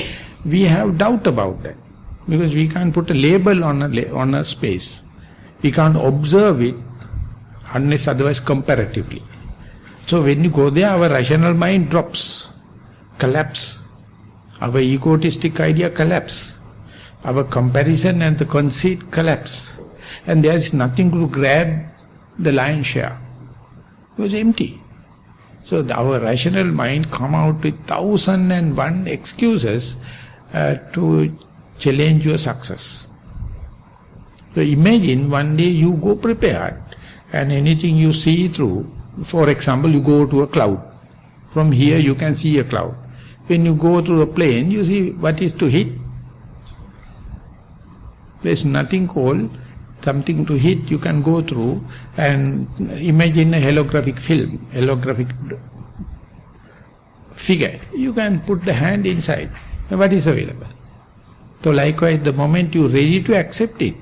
we have doubt about that. Because we can't put a label on a space. We can't observe it unless otherwise comparatively. So when you go there, our rational mind drops, collapse. Our egotistic idea collapse. Our comparison and the conceit collapse. And there is nothing to grab the lion's share. It was empty. So our rational mind come out with 1,001 excuses to challenge your success. So imagine one day you go prepared and anything you see through, for example, you go to a cloud. From here you can see a cloud. When you go through a plane, you see what is to hit. There is nothing called something to hit. You can go through and imagine a holographic film, holographic figure. You can put the hand inside. What is available? So likewise, the moment you are ready to accept it,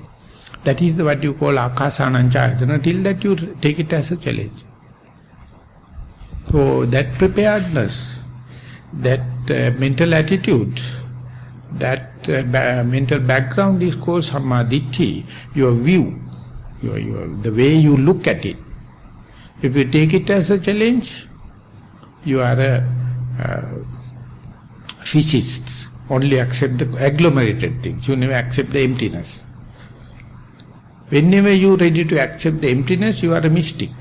that is what you call akasananchayatana. Till that you take it as a challenge. So that preparedness, that mental attitude, that mental background is called sammaditthi, your view, the way you look at it. If you take it as a challenge, you are a physicist, only accept the agglomerated things, you never accept the emptiness. Whenever you are ready to accept the emptiness, you are a mystic.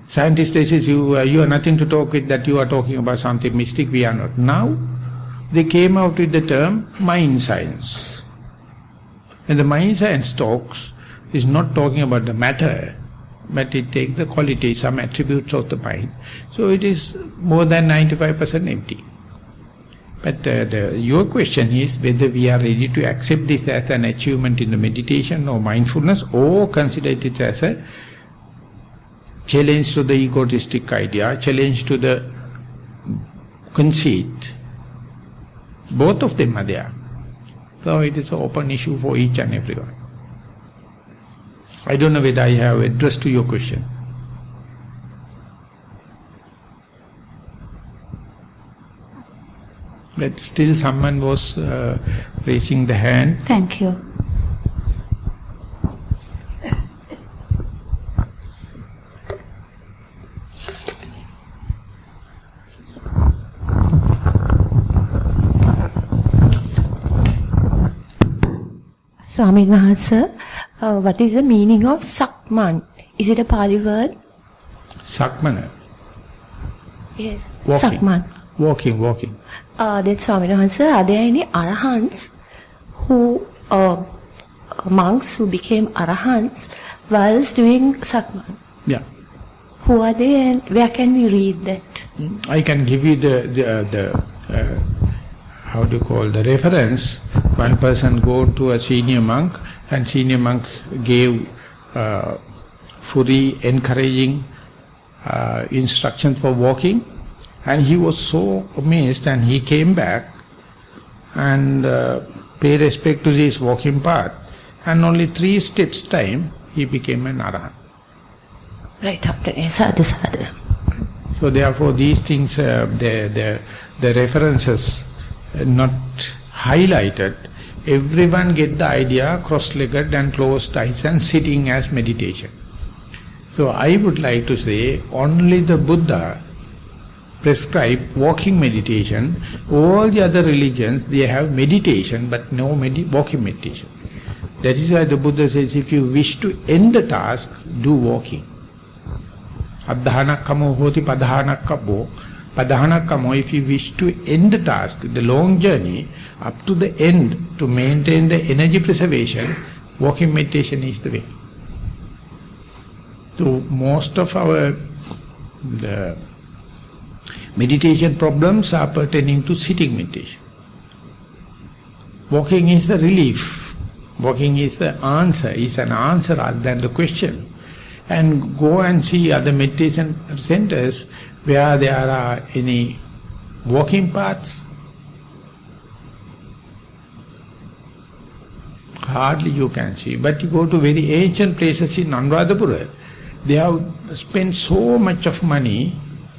Scientists say you are nothing to talk with, that you are talking about something mystic, we are not. Now, they came out with the term mind science. And the mind science talks is not talking about the matter, but it takes the quality, some attributes of the mind. So it is more than 95% empty. But your question is whether we are ready to accept this as an achievement in the meditation or mindfulness, or consider it as a challenge to the egotistic idea, challenge to the conceit. Both of them are there. So it is an open issue for each and everyone. I don't know whether I have addressed to your question. But still someone was raising the hand. Thank you. Swamini Maha, what is the meaning of Sakman? Is it a Pali word? Sakmana. Yes. Walking. Sakman. Walking. Then Swamini Maha, are there any Arahants who, monks who became Arahants whilst doing Sakman? Yeah. Who are they and where can we read that? I can give you the how do you call the reference. One person go to a senior monk, and senior monk gave fully encouraging instructions for walking, and he was so amazed, and he came back and paid respect to this walking path, and only 3 steps time he became an Arahant. Right after sadhu. So therefore these things, the references not highlighted, everyone get the idea cross-legged and closed eyes and sitting as meditation. So I would like to say only the Buddha prescribed walking meditation. All the other religions, they have meditation but no walking meditation. That is why the Buddha says if you wish to end the task, do walking. Adhanakamo hoti padhanakabo. Padhanakamo, if you wish to end the task, the long journey, up to the end, to maintain the energy preservation, walking meditation is the way. So most of our the meditation problems are pertaining to sitting meditation. Walking is the relief. Walking is the answer, is an answer rather than the question. And go and see other meditation centers where there are any walking paths. hardly you can see. But you go to very ancient places in Anuradhapura, they have spent so much of money,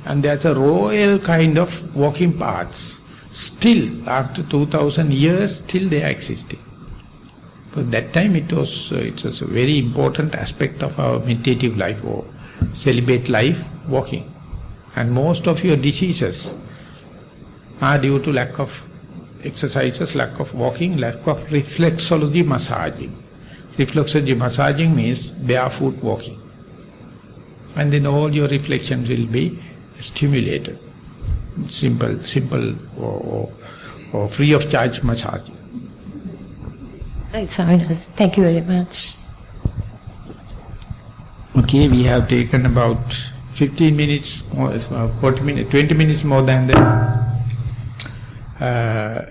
and there's a royal kind of walking paths. Still, after 2000 years, still they are existing. But that time it was a very important aspect of our meditative life or celibate life, walking. And most of your diseases are due to lack of exercises, lack of walking, lack of reflexology massaging. Reflexology massaging means barefoot walking. And then all your reflections will be stimulated. Simple or free of charge massaging. Right, Swaminathan. Thank you very much. Okay, we have taken about 15 minutes, 40 minutes, 20 minutes more than the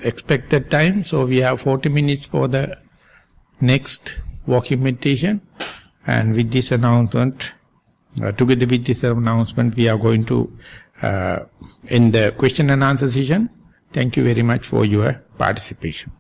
expected time. So we have 40 minutes for the next walking meditation. And with this announcement, together with this announcement, we are going to end the question and answer session. Thank you very much for your participation.